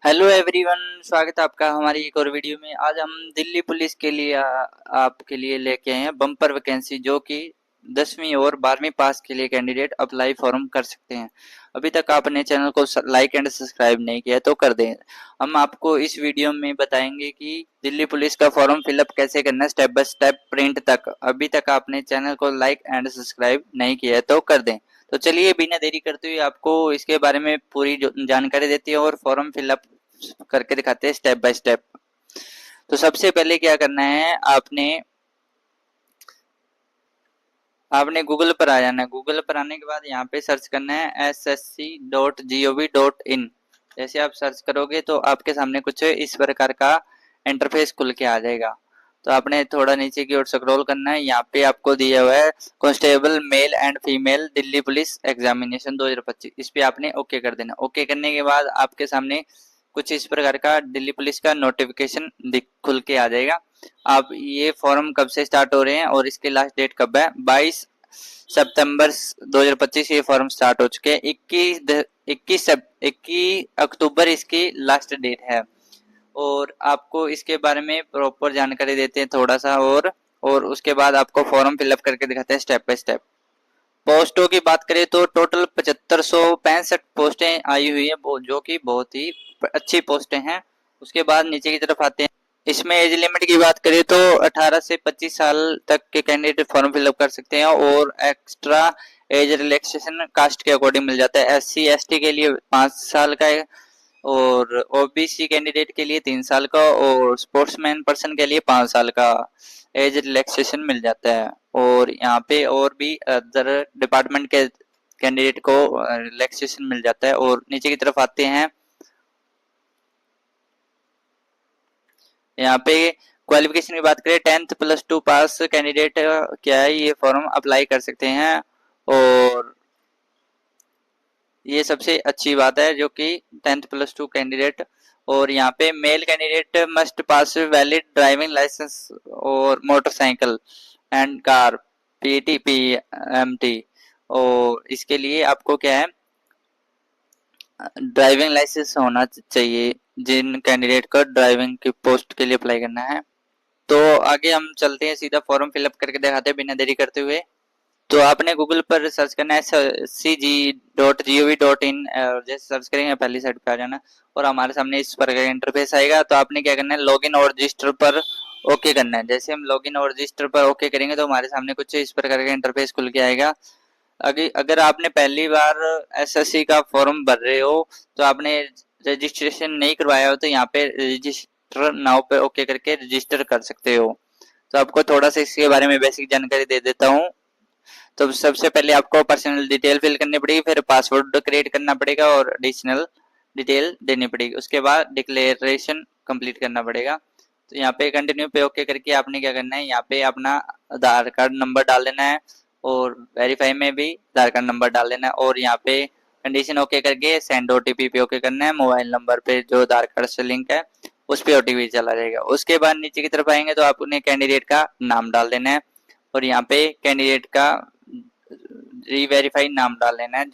Hello everyone, स्वागत है आपका हमारी एक और वीडियो में। आज हम दिल्ली पुलिस के लिए आपके लिए लेके आए हैं बम्पर वैकेंसी, जो कि 10वीं और 12वीं पास के लिए कैंडिडेट अप्लाई फॉर्म कर सकते हैं। अभी तक आपने चैनल को लाइक एंड सब्सक्राइब नहीं किया है तो कर दें। हम आपको इस वीडियो में बताएंगे कि दिल्ली पुलिस का फॉर्म फिलअप कैसे करना है, स्टेप बाय स्टेप प्रिंट तक। अभी तक आपने चैनल को लाइक एंड सब्सक्राइब नहीं किया है तो कर दें। तो चलिए बिना देरी करते हुए आपको इसके बारे में पूरी जानकारी देती है और फॉर्म फिलअप करके दिखाते हैं स्टेप बाय स्टेप। तो सबसे पहले क्या करना है, आपने गूगल पर आ जाना है। गूगल पर आने के बाद यहाँ पे सर्च करना है ssc.gov.in। जैसे आप सर्च करोगे तो आपके सामने कुछ इस प्रकार का इंटरफेस खुल के आ जाएगा। तो आपने थोड़ा नीचे की ओर स्क्रॉल करना है। यहाँ पे आपको दिया हुआ है constable male and female Delhi police examination 2025। इस पे आपने ओके कर देना। ओके करने के बाद आपके सामने कुछ इस प्रकार का दिल्ली पुलिस का नोटिफिकेशन खुल के आ जाएगा। अब ये फॉर्म कब से स्टार्ट हो रहे हैं और इसके लास्ट डेट कब है? 22 सितंबर 2025 ये फॉर्म स्टार्ट हो चुके हैं। 21 अक्टूबर इसकी लास्ट डेट है। और आपको इसके बारे में प्रॉपर जानकारी देते हैं थोड़ा सा, और उसके बाद आपको फॉर्म फिलअप करके दिखाते हैं स्टेप बाय स्टेप। पोस्टों की बात करें तो टोटल 7565 पोस्टें आई हुई है, जो कि बहुत ही अच्छी पोस्टें हैं। उसके बाद नीचे की तरफ आते हैं। इसमें एज लिमिट की बात करें तो 18 से 25 साल तक के कैंडिडेट फॉर्म फिलअप कर सकते हैं और एक्स्ट्रा एज रिलैक्सेशन कास्ट के अकॉर्डिंग मिल जाता है। SC ST के लिए 5 साल का है, और OBC कैंडिडेट के लिए 3 साल का, और स्पोर्ट्समैन पर्सन के लिए 5 साल का एज रिलैक्सेशन मिल जाता है। और यहाँ पे और भी अदर डिपार्टमेंट के कैंडिडेट को रिलैक्सेशन मिल जाता है। और नीचे की तरफ आते हैं। यहाँ पे क्वालिफिकेशन की बात करें, 10th+2 पास कैंडिडेट क्या है, ये फॉर्म अप्लाई कर सकते हैं। और ये सबसे अच्छी बात है, जो कि 10th+2 कैंडिडेट। और यहाँ पे male candidate must pass valid driving licence और motorcycle and car PT PMT। और इसके लिए आपको क्या है, ड्राइविंग लाइसेंस होना चाहिए जिन कैंडिडेट को ड्राइविंग की पोस्ट के लिए अप्लाई करना है। तो आगे हम चलते हैं, सीधा फॉर्म फिलअप करके दिखाते हैं बिना देरी करते हुए। तो आपने गूगल पर सर्च करना है cg.gov.in, और जैसे सर्च करेंगे पहली साइड पे आ जाना और हमारे सामने इस प्रकार का इंटरफेस आएगा। तो आपने क्या करना है, लॉगिन और रजिस्टर पर ओके करना है। जैसे हम लॉगिन और रजिस्टर पर ओके करेंगे तो हमारे सामने कुछ इस प्रकार का इंटरफेस खुल के आएगा। अगर आपने पहली बार SSC का फॉर्म भर रहे हो तो आपने रजिस्ट्रेशन नहीं करवाया हो, तो यहाँ पे रजिस्टर नाउ पे ओके करके रजिस्टर कर सकते हो। तो आपको थोड़ा सा इसके बारे में बेसिक जानकारी दे देता हूँ। तो सबसे पहले आपको पर्सनल डिटेल फिल करनी पड़ेगी, फिर पासवर्ड क्रिएट करना पड़ेगा और एडिशनल डिटेल देनी पड़ेगी। उसके बाद डिक्लेरेशन कंप्लीट करना पड़ेगा। तो यहाँ पे कंटिन्यू पे ओके करके आपने क्या करना है, यहाँ पे अपना आधार कार्ड नंबर डाल देना है, और वेरीफाई में भी आधार कार्ड नंबर डाल देना है। और यहाँ पे कंडीशन ओके करके सेंड OTP पे ओके करना है। मोबाइल नंबर पे जो आधार कार्ड से लिंक है उस पे OTP चला जाएगा। उसके बाद नीचे की तरफ आएंगे तो आपने कैंडिडेट का नाम डाल देना है, और यहाँ पे कैंडिडेट का रीवेरीफाई नाम डाल लेना है।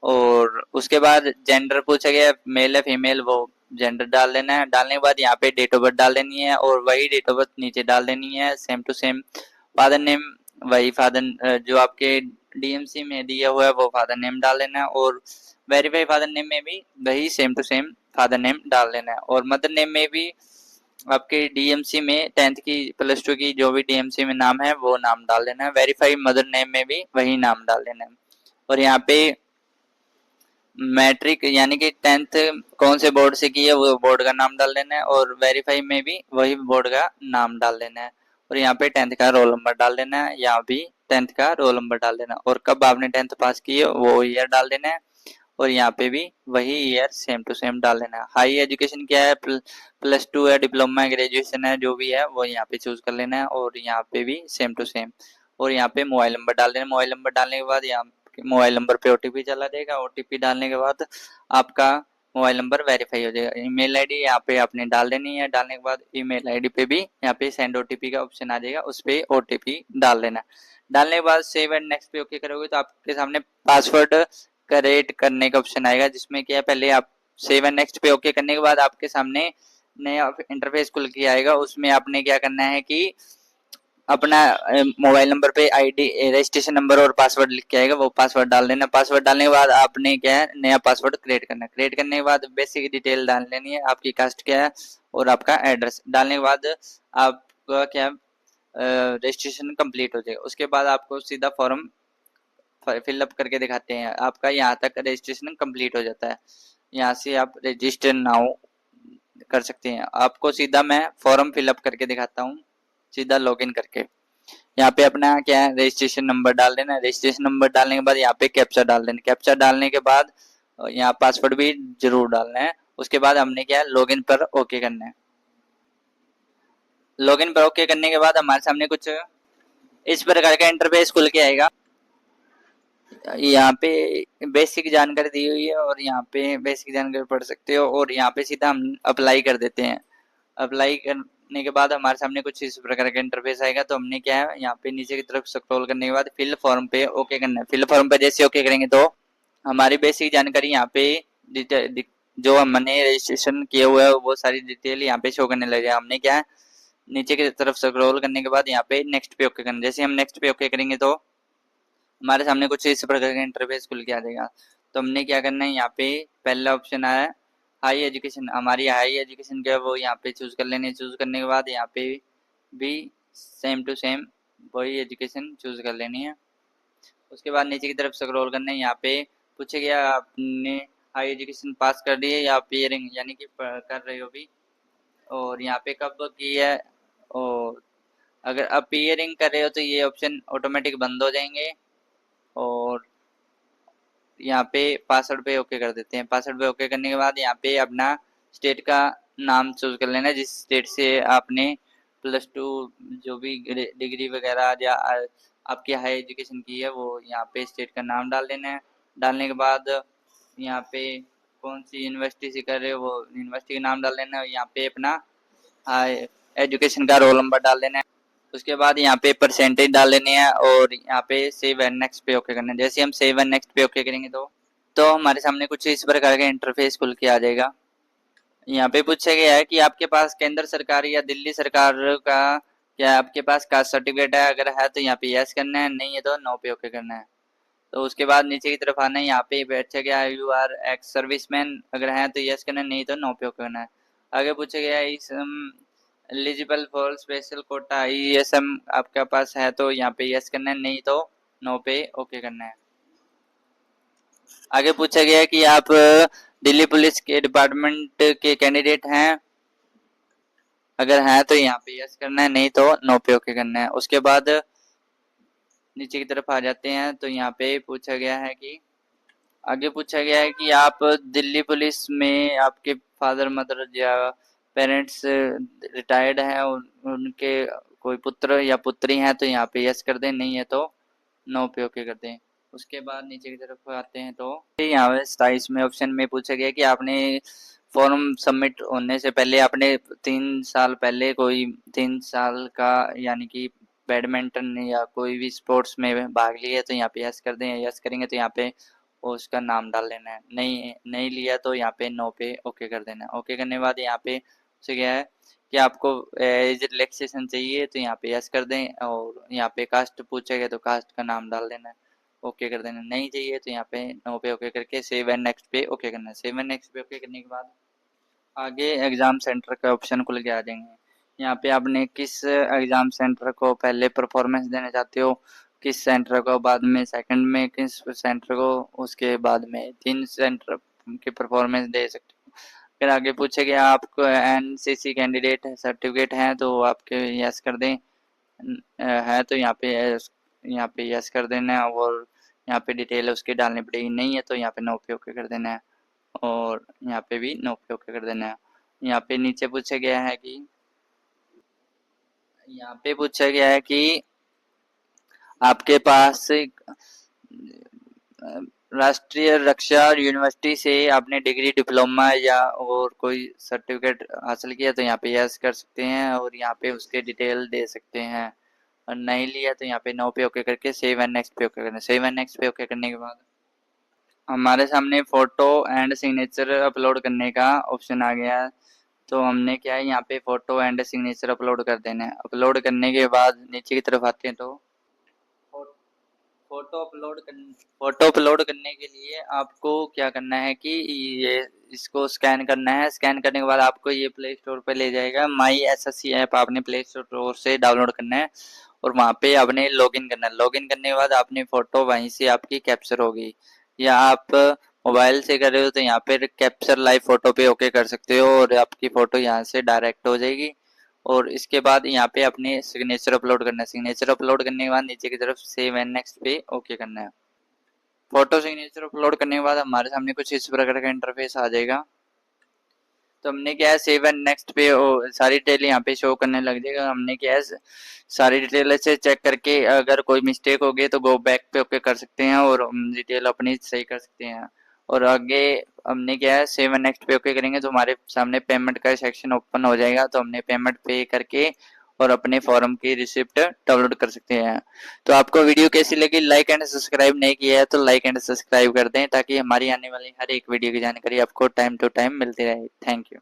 और उसके बाद जेंडर पूछा गया, मेल है फीमेल, वो जेंडर डाल लेना है। डालने के बाद यहाँ पे डेट ऑफ बर्थ डाल देनी है, और वही डेट ऑफ बर्थ नीचे डाल देनी है, same to same. Father name वही फादर जो आपके DMC में दिया हुआ है वो फादर नेम डाल लेना है, और वेरीफाई फादर नेम में भी वही same to same father name डाल लेना है। और मदर नेम में भी आपके DMC में 10th की +2 की जो भी DMC में नाम है वो नाम डाल देना है। वेरीफाई मदर नेम में भी वही नाम डाल देना है। और यहाँ पे मैट्रिक यानी कि 10th कौन से बोर्ड से की है वो बोर्ड का नाम डाल देना है, और वेरीफाई में भी वही बोर्ड का नाम डाल देना है। और यहाँ पे 10th का रोल नंबर डाल देना है, यहाँ भी 10th का रोल नंबर डाल देना है, और कब आपने 10th पास की है वो ईयर डाल देना है। और यहाँ पे भी वही ईयर सेम टू सेम डाल देना है। हाई एजुकेशन क्या है, +2 है, डिप्लोमा है, ग्रेजुएशन है, जो भी है वो यहाँ पे चूज कर लेना है, और यहाँ पे भी सेम टू सेम। और यहाँ पे मोबाइल नंबर डाल देना। मोबाइल नंबर डालने के बाद यहाँ मोबाइल नंबर पे OTP चला जाएगा। OTP डालने के बाद आपका मोबाइल नंबर वेरीफाई हो जाएगा। ईमेल आईडी यहाँ पे आपने डाल देनी है। डालने के बाद ईमेल आईडी पे भी यहाँ पे सेंड OTP का ऑप्शन आ जाएगा, उस पे OTP डाल देना। डालने के बाद सेव एंड नेक्स्ट पे ओके करोगे तो आपके सामने पासवर्ड क्रिएट करने का ऑप्शन आएगा, जिसमें क्या है, पहले आप सेव एंड नेक्स्ट पे ओके करने के बाद आपके सामने नया इंटरफेस खुल के आएगा। उसमें आपने क्या करना है कि अपना मोबाइल नंबर पे आईडी रजिस्ट्रेशन नंबर और पासवर्ड लिख के आएगा, वो पासवर्ड डाल देना। पासवर्ड डालने के बाद आपने क्या है नया पासवर्ड क्रिएट करना है। क्रिएट करने के बाद बेसिक डिटेल डाल लेनी है, आपकी कास्ट क्या है और आपका एड्रेस डालने के बाद आपका क्या रजिस्ट्रेशन कंप्लीट हो जाएगा। उसके बाद आपको सीधा फॉर्म फिलअप करके दिखाते हैं, आपका यहाँ तक रजिस्ट्रेशन कंप्लीट हो जाता है। यहाँ से आप रजिस्टर नाउ कर सकते हैं। आपको सीधा मैं फॉर्म फिलअप करके दिखाता हूँ, सीधा लॉगिन करके। यहाँ पे अपना क्या है रजिस्ट्रेशन नंबर डाल देना। रजिस्ट्रेशन नंबर डालने के बाद यहाँ पे कैप्चा डाल देना। कैप्चा डालने के बाद यहाँ पासवर्ड भी जरूर डालना है। उसके बाद हमने क्या है लॉगिन पर ओके करना है। लॉगिन पर ओके करने के बाद हमारे सामने कुछ इस प्रकार का इंटरफेस खुल के आएगा। यहाँ पे बेसिक जानकारी दी हुई है और यहाँ पे बेसिक जानकारी पढ़ सकते हो और यहाँ पे सीधा हम अप्लाई कर देते हैं। अप्लाई करने के बाद हमारे सामने कुछ इस प्रकार का इंटरफेस आएगा। तो हमने क्या है यहाँ पे नीचे की तरफ स्क्रॉल करने के बाद फिल फॉर्म पे ओके करना है। फिल फॉर्म पे जैसे ओके करेंगे तो हमारी बेसिक जानकारी यहाँ पे जो हमने रजिस्ट्रेशन किया हुआ है वो सारी डिटेल यहाँ पे शो करने लगे। हमने क्या है नीचे की तरफ स्क्रॉल करने के बाद यहाँ पे नेक्स्ट पे ओके करना। जैसे हम नेक्स्ट पे ओके करेंगे तो हमारे सामने कुछ इस प्रकार का इंटरफेस खुल के आ जाएगा। तो हमने क्या करना है यहाँ पे पहला ऑप्शन आया हाई एजुकेशन, हमारी हाई एजुकेशन क्या है वो यहाँ पे चूज कर लेनी। चूज करने के बाद यहाँ पे भी सेम टू सेम वही एजुकेशन चूज कर लेनी है। उसके बाद नीचे की तरफ स्क्रॉल करना है। यहाँ पे पूछे गया आपने हाई एजुकेशन पास कर दी है या अपीयरिंग यानी कि कर रहे हो भी, और यहाँ पे कब की है। और अगर अपीयरिंग कर रहे हो तो ये ऑप्शन ऑटोमेटिक बंद हो जाएंगे। और यहाँ पे पासवर्ड पे ओके कर देते हैं। पासवर्ड पे ओके करने के बाद यहाँ पे अपना स्टेट का नाम चूज कर लेना, जिस स्टेट से आपने +2 जो भी डिग्री वगैरह या आपकी हाई एजुकेशन की है वो यहाँ पे स्टेट का नाम डाल देना है। डालने के बाद यहाँ पे कौन सी यूनिवर्सिटी से कर रहे हो वो यूनिवर्सिटी का नाम डाल देना है। यहाँ पे अपना हाई एजुकेशन का रोल नंबर डाल देना है। उसके बाद यहाँ पे परसेंटेज डाल देनी है और यहाँ पे सेव एंड नेक्स्ट पे ओके करना है। जैसे हम सेव एंड नेक्स्ट पे ओके करेंगे तो हमारे सामने कुछ इस प्रकार का इंटरफेस खुल के आ जाएगा। यहाँ पे पूछा गया है कि आपके पास केंद्र सरकार या दिल्ली सरकार का क्या आपके पास कास्ट सर्टिफिकेट है, अगर है तो यहाँ पे यस करना है, नहीं है तो नो पे ओके करना है। तो उसके बाद नीचे की तरफ आना है। यहाँ पे पूछा गया है यू आर एक्स सर्विसमैन, अगर है तो यस करना है, नहीं तो नो पे ओके करना है। आगे पूछा गया है इस eligible for special Kota ESM आपके पास है तो यहाँ पे यस करना है, नहीं तो नो पे ओके करना है। आगे पूछा गया है कि आप दिल्ली पुलिस के डिपार्टमेंट के कैंडिडेट हैं, अगर है तो यहाँ पे यस करना है, नहीं तो नो पे ओके करना है। उसके बाद नीचे की तरफ आ जाते हैं तो यहाँ पे पूछा गया है कि आगे पूछा गया है कि आप दिल्ली पुलिस में आपके फादर मदर या पेरेंट्स रिटायर्ड हैं, उनके कोई पुत्र या पुत्री हैं तो यहाँ पे यस कर दें, नहीं है तो नो पे ओके कर दें। उसके बाद नीचे की तरफ आते हैं तो यहाँ पे 27 में ऑप्शन में पूछा गया कि आपने फॉर्म सबमिट होने से पहले आपने 3 साल पहले कोई 3 साल का यानी कि बैडमिंटन या कोई भी स्पोर्ट्स में भाग लिया तो यहाँ पे यस कर दें। यस करेंगे तो यहाँ पे उसका नाम डाल देना है, नहीं नहीं लिया तो यहाँ पे नो पे ओके कर देना है। ओके करने के बाद यहाँ पे से क्या है कि आपको एज रिलैक्सेशन चाहिए तो यहाँ पे यस कर दें, और यहाँ पे कास्ट पूछेगा तो कास्ट का नाम डाल देना है, ओके कर देना। नहीं चाहिए तो यहाँ पे नो पे ओके करके सेव एंड नेक्स्ट पे ओके करना है। सेव एंड नेक्स्ट पे ओके करने के बाद आगे एग्जाम सेंटर का ऑप्शन खुल के आ जाएंगे। यहाँ पे आपने किस एग्जाम सेंटर को पहले परफॉर्मेंस देना चाहते हो, किस सेंटर को बाद में, सेकंड में किस सेंटर को, उसके बाद में 3 सेंटर की परफॉर्मेंस दे सकते हो। फिर आगे पूछेगा आपको एनसीसी कैंडिडेट सर्टिफिकेट है तो आपके यस कर दें, है तो यहाँ पे यस कर देना है और यहाँ पे डिटेल उसकी डालनी पड़ेगी, नहीं है तो यहाँ पे नो पे ओके कर देना है और यहाँ पे भी नो पे ओके कर देना है। यहाँ पे नीचे पूछा गया है कि यहाँ पे पूछा गया है कि आपके पास राष्ट्रीय रक्षा यूनिवर्सिटी से आपने डिग्री डिप्लोमा या और कोई सर्टिफिकेट हासिल किया तो यहाँ पे यस कर सकते हैं और यहाँ पे उसके डिटेल दे सकते हैं, और नहीं लिया तो यहाँ पे नो पे ओके करके सेव एंड नेक्स्ट पे ओके करना है। सेव एंड नेक्स्ट पे ओके करने के बाद हमारे सामने फोटो एंड सिग्नेचर अपलोड करने का ऑप्शन आ गया है। तो हमने क्या है यहाँ पे फोटो एंड सिग्नेचर अपलोड कर देना है। अपलोड करने के बाद नीचे की तरफ आते हैं तो फोटो अपलोड कर फोटो अपलोड करने के लिए आपको क्या करना है कि ये इसको स्कैन करना है। स्कैन करने के बाद आपको ये प्ले स्टोर पे ले जाएगा। माई एसएससी ऐप आपने प्ले स्टोर से डाउनलोड करना है और वहाँ पे आपने लॉगिन करना है। लॉगिन करने के बाद आपने फोटो वहीं से आपकी कैप्चर होगी, या आप मोबाइल से कर रहे हो तो यहाँ पे कैप्चर लाइव फोटो पे ओके कर सकते हो और आपकी फोटो यहाँ से डायरेक्ट हो जाएगी। और इसके बाद यहाँ पे अपने सिग्नेचर अपलोड करना है। सिग्नेचर अपलोड करने के बाद नीचे की तरफ सेव एंड नेक्स्ट पे ओके करना है। फोटो सिग्नेचर अपलोड करने के बाद हमारे सामने कुछ इस प्रकार का इंटरफेस आ जाएगा। तो हमने क्या है सेव एंड नेक्स्ट पे सारी डिटेल यहाँ पे शो करने लग जाएगा। हमने क्या है सारी डिटेल से चेक करके अगर कोई मिस्टेक हो गई तो गो बैक पे ओके कर सकते हैं और डिटेल अपनी सही कर सकते हैं। और आगे हमने क्या है सेव एंड नेक्स्ट पे ओके करेंगे तो हमारे सामने पेमेंट का सेक्शन ओपन हो जाएगा। तो हमने पेमेंट पे करके और अपने फॉर्म की रिसिप्ट डाउनलोड कर सकते हैं। तो आपको वीडियो कैसी लगी, लाइक एंड सब्सक्राइब नहीं किया है तो लाइक एंड सब्सक्राइब कर दें ताकि हमारी आने वाली हर एक वीडियो की जानकारी आपको टाइम टू टाइम मिलती रहे। Thank you.